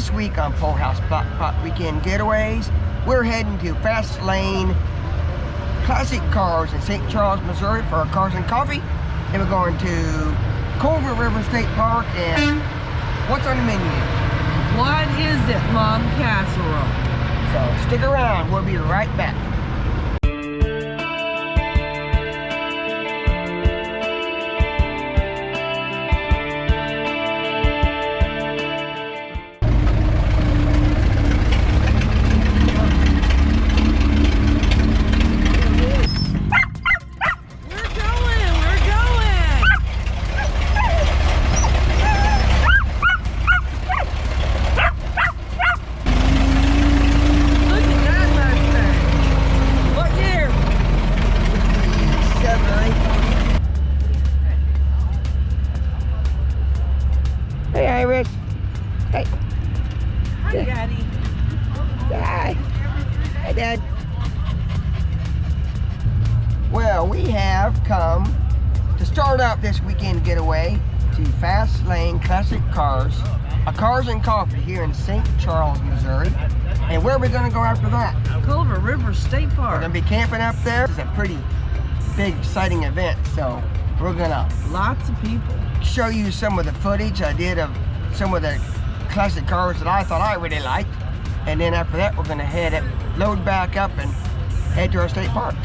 This week on Full House Pot Weekend Getaways, we're heading to Fast Lane Classic Cars in St. Charles, Missouri for our cars and coffee. Then we're going to Culver River State Park, and what's on the menu? What is it, Mom? Casserole. So stick around, we'll be right back. Hey, Iris. Hey. Hi, Daddy. Hi. Hi, Dad. Well, we have come to start out this weekend getaway to Fast Lane Classic Cars, a cars and coffee here in St. Charles, Missouri. And where are we going to go after that? Culver River State We're Park. going to be camping up there. It's a pretty big, exciting event, so we're going to Lots of people. show you some of the footage I did of some of the classic cars that I thought I really liked, and then after that we're going to load back up and head to our state park.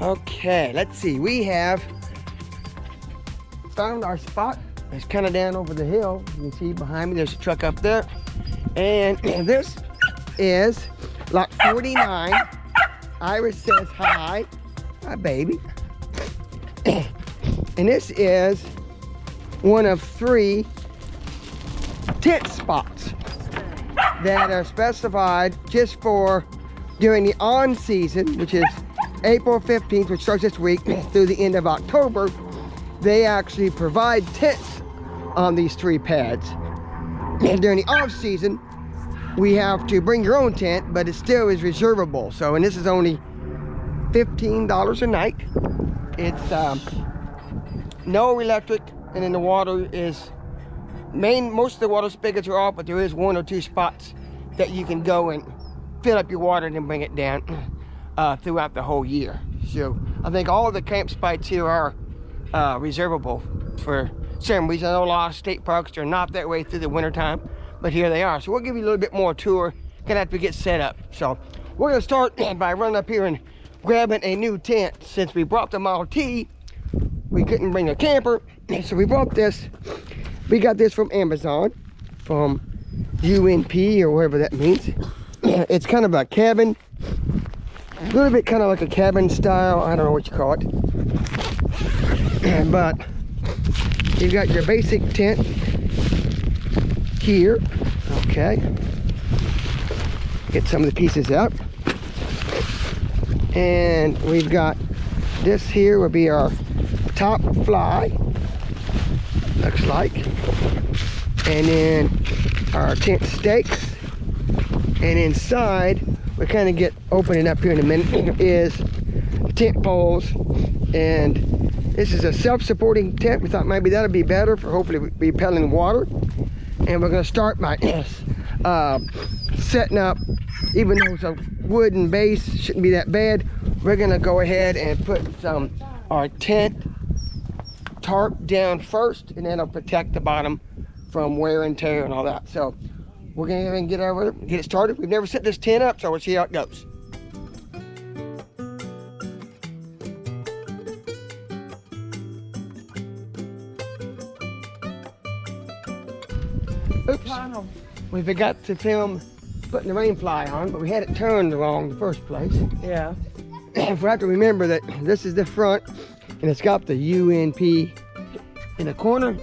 Okay, let's see. We have found our spot. It's kind of down over the hill. You can see behind me, there's a truck up there. And this is lot 49. Iris says hi. Hi, baby. And this is one of 3 tent spots that are specified just for during the on season, which is April 15th, which starts this week, through the end of October. They actually provide tents on these 3 pads. And during the off season, we have to bring your own tent, but it still is reservable. So, and this is only $15 a night. It's no electric, and then the water is most of the water spigots are off, but there is 1 or 2 spots that you can go and fill up your water and then bring it down throughout the whole year. So I think all of the camp spots here are reservable for some reason. I know a lot of state parks are not that way through the winter time, but here they are. So we'll give you a little bit more tour. Gonna have to get set up. So we're gonna start by running up here and grabbing a new tent. Since we brought the Model T, we couldn't bring a camper, so we brought this. We got this from Amazon, from UNP or whatever that means. It's kind of a cabin, a little bit kind of like a cabin style. I don't know what you call it. But you've got your basic tent here. Okay. Get some of the pieces out. And we've got this here will be our top fly, looks like. And then our tent stakes. And inside, we kind of get opening up here in a minute, is tent poles. And this is a self-supporting tent. We thought maybe that'd be better for hopefully repelling water. And we're gonna start by setting up, even though it's a wooden base, shouldn't be that bad. We're gonna go ahead and put our tent tarp down first, and that'll protect the bottom from wear and tear and all that. So we're gonna go ahead and get over it, get it started. We've never set this tent up, so we'll see how it goes. Oops, we forgot to film putting the rain fly on, but we had it turned wrong the first place. Yeah. We have to remember that this is the front, and it's got the UNP in the corner,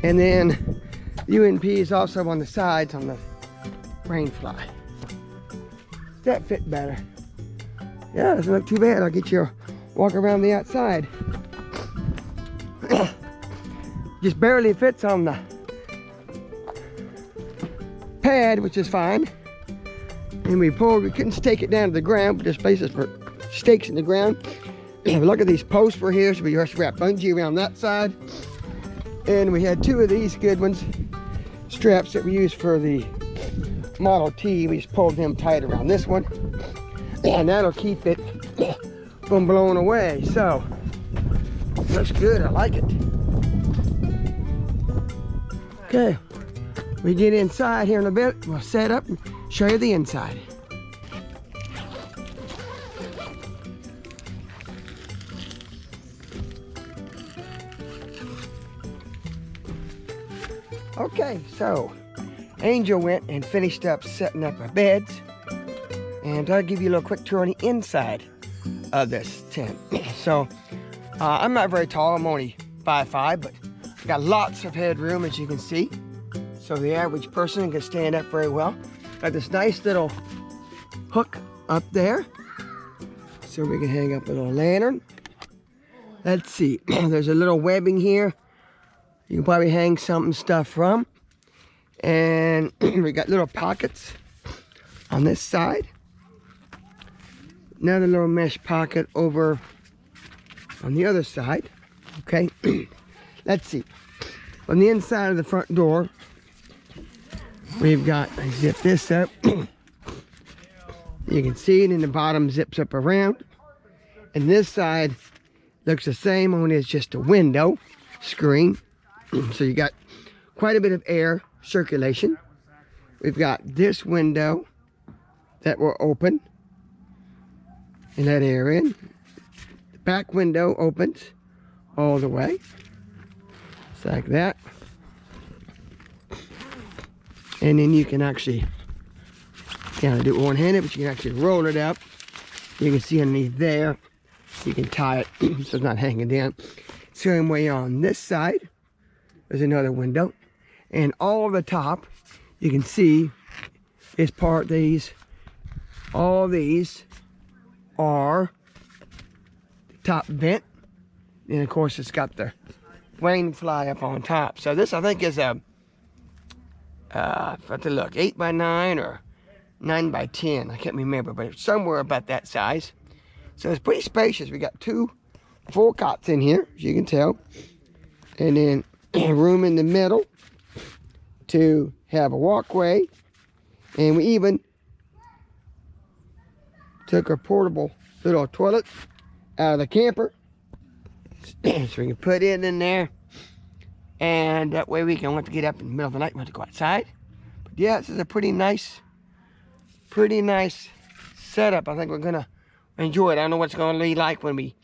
and then UNP is also on the sides on the rain fly. Does that fit better? Yeah, doesn't look too bad. I'll get you a walk around the outside. Just barely fits on the pad, which is fine. And we couldn't stake it down to the ground, but there's places for stakes in the ground. Look at these posts for here, so we just wrap bungee around that side. And we had 2 of these good ones, straps that we use for the Model T. We just pulled them tight around this one, and that'll keep it from blowing away. So looks good, I like it. Okay, we get inside here in a bit. We'll set up and show you the inside. Okay, so Angel went and finished up setting up our beds, and I'll give you a little quick tour on the inside of this tent. So I'm not very tall, I'm only 5'5", but I've got lots of headroom, as you can see. So the average person can stand up very well. Got this nice little hook up there, so we can hang up a little lantern. Let's see, there's a little webbing here. You can probably hang some stuff from. And we got little pockets on this side. Another little mesh pocket over on the other side. Okay, let's see. On the inside of the front door, we've got, I zip this up. You can see it, and the bottom zips up around. And this side looks the same, only it's just a window screen. So you got quite a bit of air circulation. We've got this window that will open and let air in. The back window opens all the way. It's like that. And then you can actually kind of do it one-handed, but you can actually roll it up. You can see underneath there. You can tie it so it's not hanging down. Same way on this side. There's another window, and all the top you can see is part these. All these are the top vent, and of course it's got the rain fly up on top. So this, I think, is a have to look, 8x9 or 9x10. I can't remember, but it's somewhere about that size. So it's pretty spacious. We got 2 full cots in here, as you can tell, and then room in the middle to have a walkway. And we even took a portable little toilet out of the camper, so we can put it in there, and that way we can want to get up in the middle of the night, want to go outside. But yeah, this is a pretty nice setup. I think we're gonna enjoy it. I don't know what it's gonna be like when we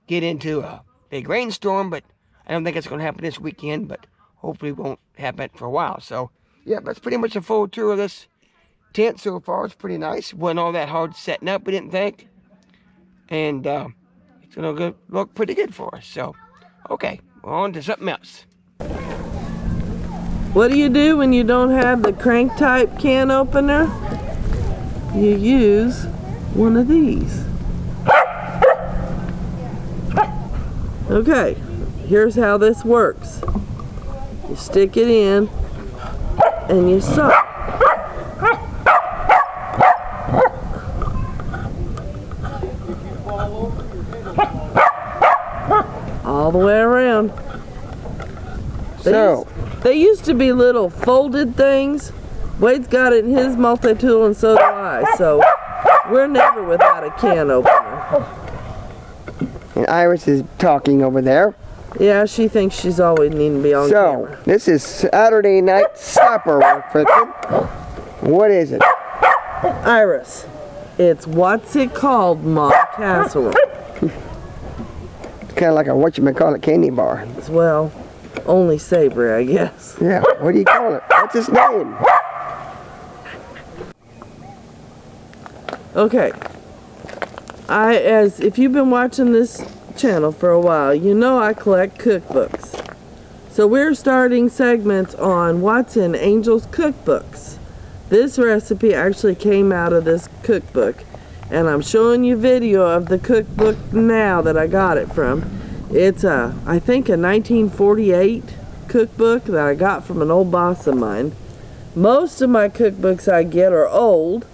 get into a big rainstorm, but I don't think it's going to happen this weekend, but hopefully it won't happen for a while. So, yeah, that's pretty much a full tour of this tent so far. It's pretty nice. Wasn't all that hard setting up, we didn't think. And it's going to look pretty good for us. So, okay, we're on to something else. What do you do when you don't have the crank type can opener? You use one of these. Okay. Here's how this works. You stick it in and you suck. All the way around. So, They used to be little folded things. Wade's got it in his multi-tool and so do I. So we're never without a can opener. And Iris is talking over there. Yeah, she thinks she's always needing to be on camera. So, this is Saturday night supper we're cooking. What is it? Iris, it's what's it called, Mom? Casserole. It's kind of like a whatchamacallit candy bar. Well, only savory, I guess. Yeah, what do you call it? What's its name? Okay. If you've been watching this channel for a while, you know I collect cookbooks. So we're starting segments on what's in Angel's cookbooks. This recipe actually came out of this cookbook, and I'm showing you video of the cookbook now that I got it from. It's I think a 1948 cookbook that I got from an old boss of mine. Most of my cookbooks I get are old,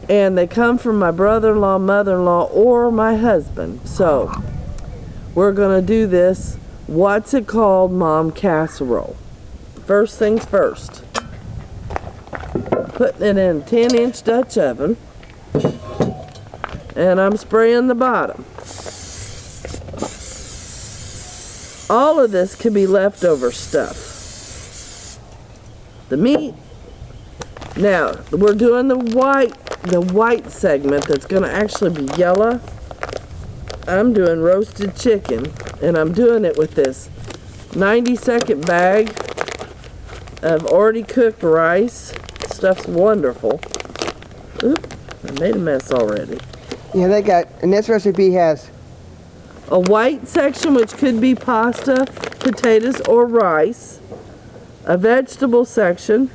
and they come from my brother-in-law, mother-in-law, or my husband. So we're gonna do this what's it called, Mom, casserole. First things first, putting it in a 10-inch Dutch oven, and I'm spraying the bottom. All of this could be leftover stuff. The meat. Now we're doing the white segment that's going to actually be yellow. I'm doing roasted chicken, and I'm doing it with this 90-second bag of already cooked rice. Stuff's wonderful. Oop, I made a mess already. Yeah, and this recipe has A white section, which could be pasta, potatoes, or rice. A vegetable section,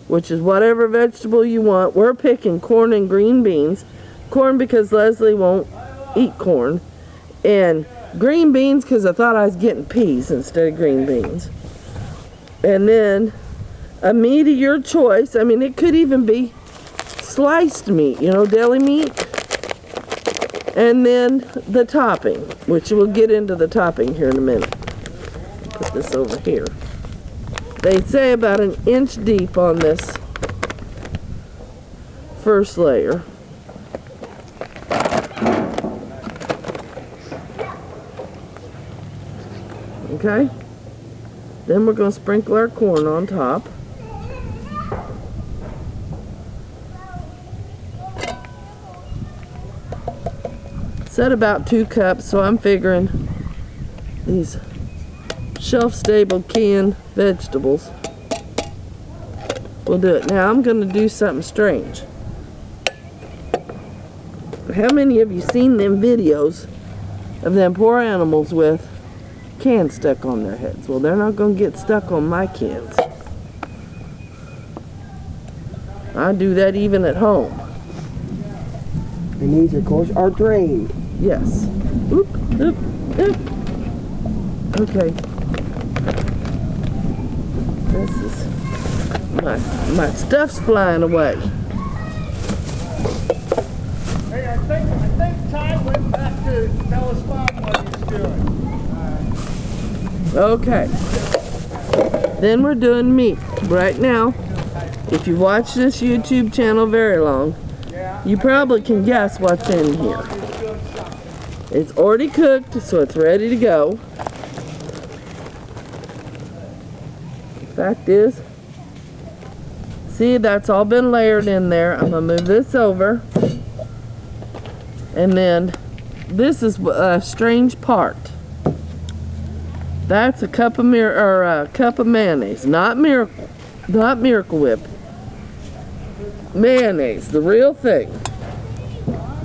which is whatever vegetable you want. We're picking corn and green beans. Corn because Leslie won't eat corn. And green beans because I thought I was getting peas instead of green beans. And then a meat of your choice. I mean, it could even be sliced meat, you know, deli meat. And then the topping, which we'll get into the topping here in a minute. Put this over here. They say about an inch deep on this first layer. Okay? Then we're going to sprinkle our corn on top. Set about 2 cups, so I'm figuring these shelf-stable canned vegetables will do it. Now I'm going to do something strange. How many of you seen them videos of them poor animals with cans stuck on their heads? Well, they're not going to get stuck on my cans. I do that even at home. And these, of course, are drained. Yes. Oop, oop, oop. Okay. This is my stuff's flying away. Hey, I think Ty went back to tell us Mom what he's doing. Okay. Then we're doing meat. Right now, if you watch this YouTube channel very long, you probably can guess what's in here. It's already cooked, so it's ready to go. The fact is, see, that's all been layered in there. I'm going to move this over. And then, this is a strange part. That's a cup of mayonnaise, not Miracle Whip. Mayonnaise, the real thing.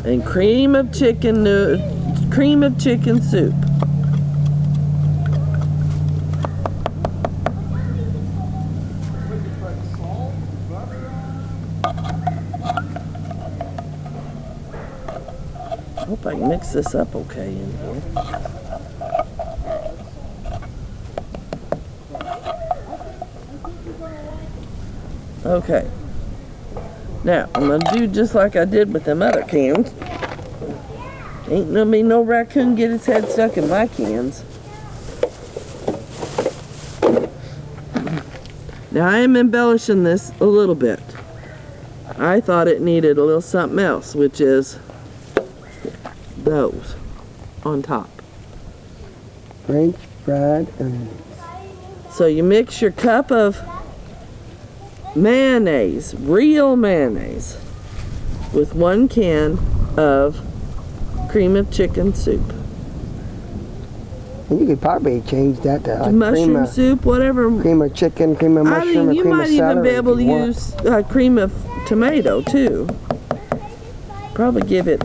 And cream of chicken soup. I hope I can mix this up okay in here. Okay. Now, I'm going to do just like I did with them other cans. Ain't gonna be no raccoon get his head stuck in my cans. Now I am embellishing this a little bit. I thought it needed a little something else, which is those on top. French fried onions. So you mix your cup of mayonnaise, real mayonnaise, with 1 can of cream of chicken soup. And you could probably change that to like Mushroom soup, whatever. cream of chicken, cream of I mushroom, mean, or you cream might of even celery be able if to you want. use cream of tomato too. Probably give it,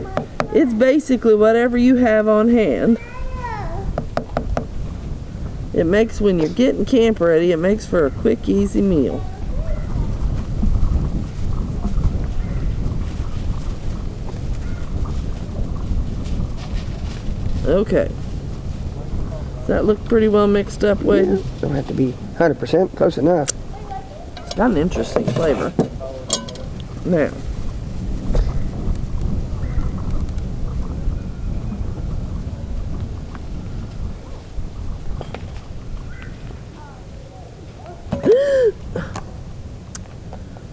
it's basically whatever you have on hand. It makes, when you're getting camp ready, it makes for a quick, easy meal. Okay. Does that look pretty well mixed up, Wade? Yeah, don't have to be 100%, close enough. It's got an interesting flavor. Now,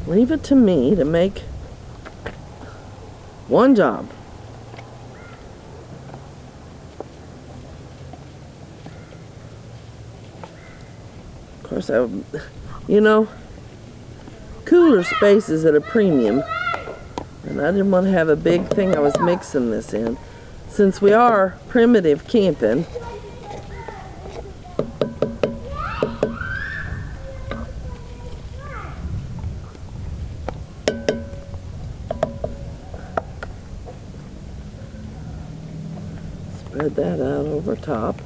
leave it to me to make one job. Of course, you know, cooler space is at a premium, and I didn't want to have a big thing I was mixing this in. Since we are primitive camping, spread that out over top.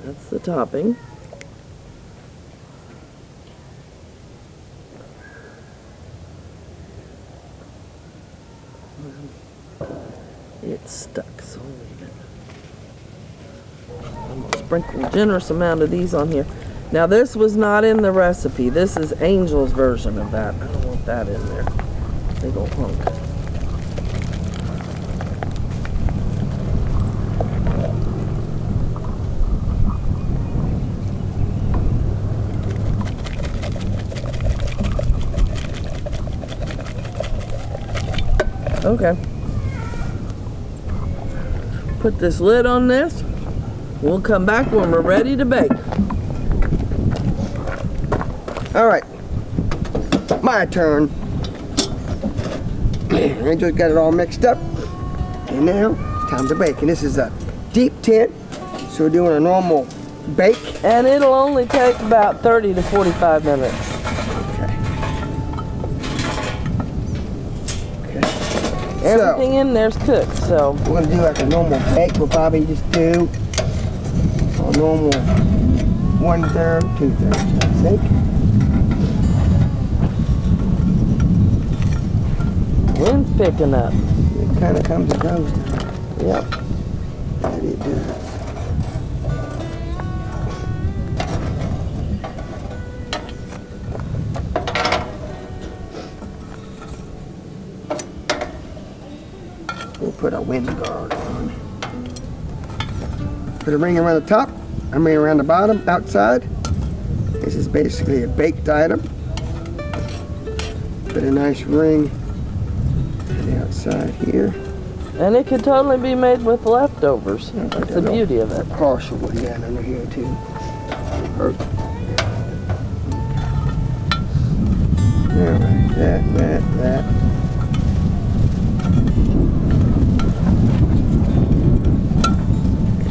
That's the topping. It's stuck, so I'm going to sprinkle a generous amount of these on here. Now this was not in the recipe. This is Angel's version of that. I don't want that in there. Big old hunk. Okay. Put this lid on this. We'll come back when we're ready to bake. All right, my turn. I just got it all mixed up, and now it's time to bake. And this is a deep tin, so we're doing a normal bake. And it'll only take about 30 to 45 minutes. Everything in there's cooked, so. We're gonna do like a normal bake. We'll probably just do a normal 1/3, 2/3, I think. Wind's picking up. It kind of comes and goes. Yep. How do you do that? We'll put a wind guard on. Put a ring around the top, a ring around the bottom, outside. This is basically a baked item. Put a nice ring on the outside here. And it could totally be made with leftovers. That's the beauty of it. Partial one down under here too. Perfect. Alright, that.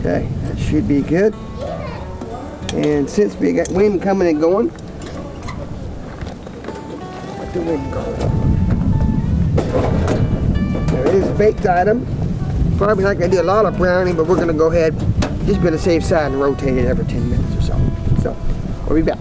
Okay, that should be good. And since we got wind coming and going, let the wind go. There is a baked item. Probably not gonna do a lot of browning, but we're gonna go ahead, just be on the safe side and rotate it every 10 minutes or so. So, we'll be back.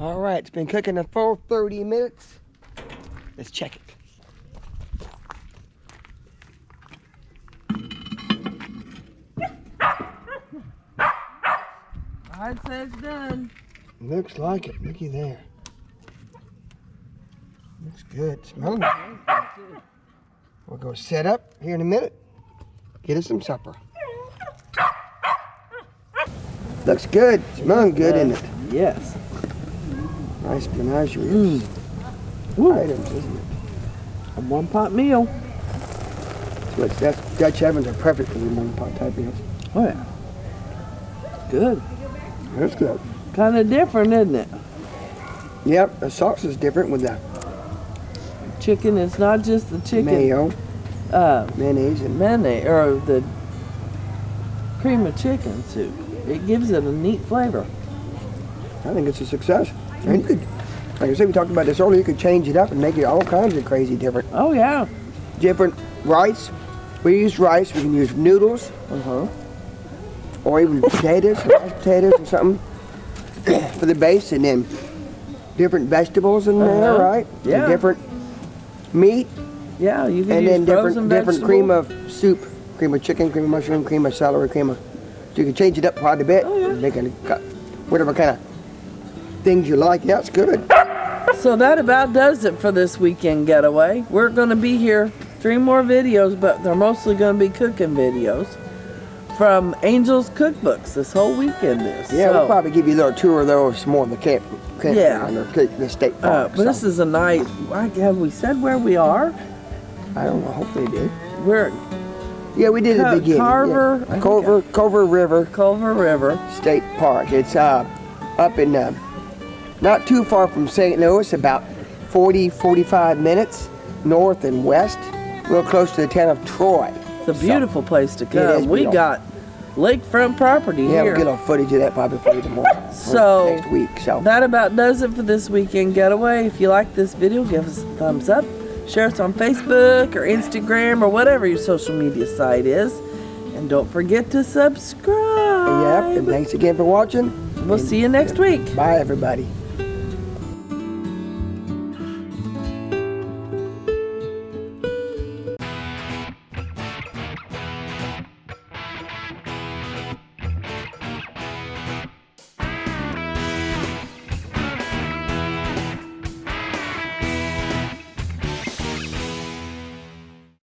All right, it's been cooking a full 30 minutes. Let's check it. I'd say it's done. Looks like it. Looky there. Looks good. Smells good. We'll go set up here in a minute. Get us some supper. Looks good. Smelling good, isn't it? Yes. Nice menagerie items, isn't it? A one-pot meal. That's Dutch ovens are perfect for the one-pot type meals. Oh yeah. Good. That's good. Kind of different, isn't it? Yep, the sauce is different with the Chicken. It's not just the chicken. mayo, mayonnaise, and Mayonnaise or the cream of chicken soup. It gives it a neat flavor. I think it's a success. And you could, like I said, we talked about this earlier, you could change it up and make it all kinds of crazy different. Oh yeah. Different rice. We use rice, we can use noodles, or even potatoes, mashed potatoes or something for the base, and then different vegetables in there, right? Yeah. And different meat, Yeah, you can and use then frozen different cream vegetable. of soup, cream of chicken, cream of mushroom, cream of celery, cream of. So you can change it up quite a bit, and make it whatever kind of things you like. Yeah, it's good. So that about does it for this weekend getaway. We're going to be here 3 more videos, but they're mostly going to be cooking videos from Angel's Cookbooks this whole weekend is. Yeah, so, we'll probably give you a little tour of those, more of the camp Yeah. or the state park. but this is a night. Have we said where we are? I don't know. Hopefully, they did. We're Yeah, we did at the beginning. Carver- yeah. Culver River Culver River. State Park. It's up in not too far from St. Louis, about 45 minutes north and west, real close to the town of Troy. It's a beautiful place to It is come. We beautiful. got lakefront property Yeah, here. we'll get on footage of that probably for you tomorrow. or So, next week. So That about does it for this weekend getaway. If you like this video, give us a thumbs up. Share us on Facebook or Instagram or whatever your social media site is. And don't forget to subscribe. yep, and thanks again for watching. We'll see you next week. Bye, everybody.